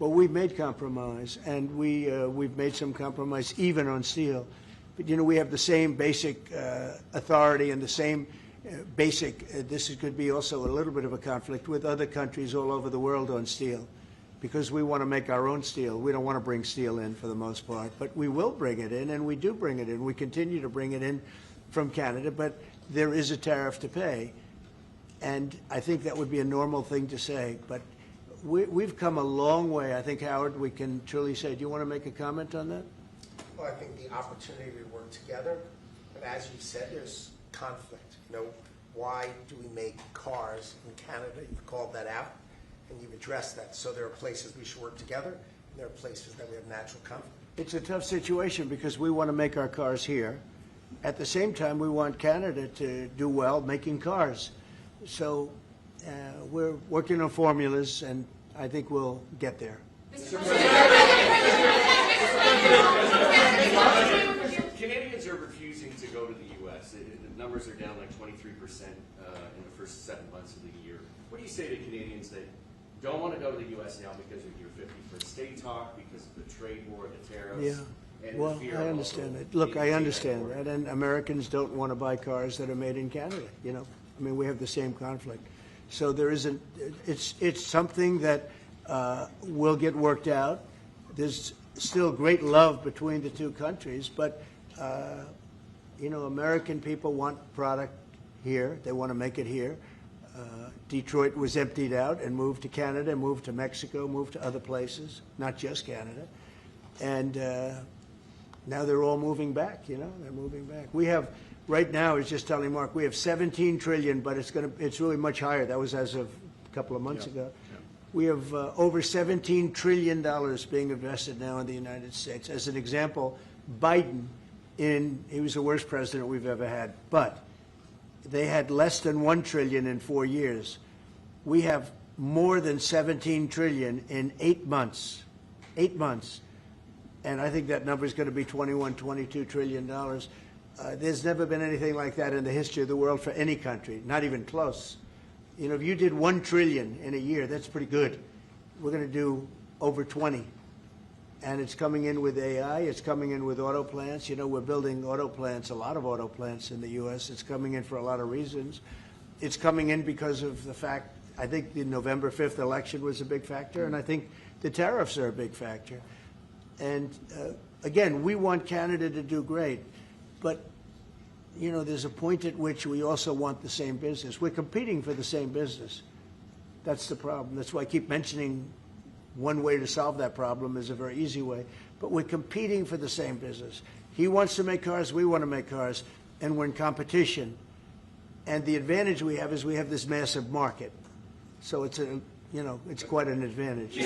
Well, we've made compromise, and we've made some compromise even on steel. But, you know, we have the same basic authority and the same basic, this could be also a little bit of a conflict with other countries all over the world on steel, because we want to make our own steel. We don't want to bring steel in for the most part, but we will bring it in, and we do bring it in. We continue to bring it in from Canada, but there is a tariff to pay, and I think that would be a normal thing to say. But we've come a long way. I think, Howard, we can truly say. Do you want to make a comment on that? Well, I think the opportunity to work together, but as you said, there's conflict. You know, why do we make cars in Canada? You've called that out, and you've addressed that. So there are places we should work together, and there are places that we have natural conflict. It's a tough situation because we want to make our cars here. At the same time, we want Canada to do well making cars. So we're working on formulas, and I think we'll get there. Canadians are refusing to go to the U.S. The numbers are down like 23% in the first 7 months of the year. What do you say to Canadians that don't want to go to the U.S. now because of your 51st state talk, because of the trade war, the tariffs? Yeah. And Well, the fear I of understand also it. Look, I being understand exported? that, and Americans don't want to buy cars that are made in Canada. You know, I mean, we have the same conflict. So there isn't. It's something that will get worked out. There's still great love between the two countries, but you know, American people want product here. They want to make it here. Detroit was emptied out and moved to Canada, moved to Mexico, moved to other places, not just Canada, and now they're all moving back. You know, they're moving back. We have right now. I was just telling Mark, we have 17 trillion, but it's really much higher. That was as of a couple of months ago. Yeah. We have over $17 trillion being invested now in the United States. As an example, Biden, he was the worst president we've ever had, but they had less than $1 trillion in 4 years. We have more than 17 trillion in 8 months. 8 months. And I think that number is going to be $21, $22 trillion. There's never been anything like that in the history of the world for any country, not even close. You know, if you did 1 trillion in a year, that's pretty good. We're going to do over 20. And it's coming in with AI. It's coming in with auto plants. You know, we're building auto plants, a lot of auto plants in the U.S. It's coming in for a lot of reasons. It's coming in because of the fact, I think the November 5th election was a big factor, and I think the tariffs are a big factor. And again, we want Canada to do great. But, you know, there's a point at which we also want the same business. We're competing for the same business. That's the problem. That's why I keep mentioning one way to solve that problem is a very easy way. But we're competing for the same business. He wants to make cars, we want to make cars, and we're in competition. And the advantage we have is we have this massive market. So it's it's quite an advantage.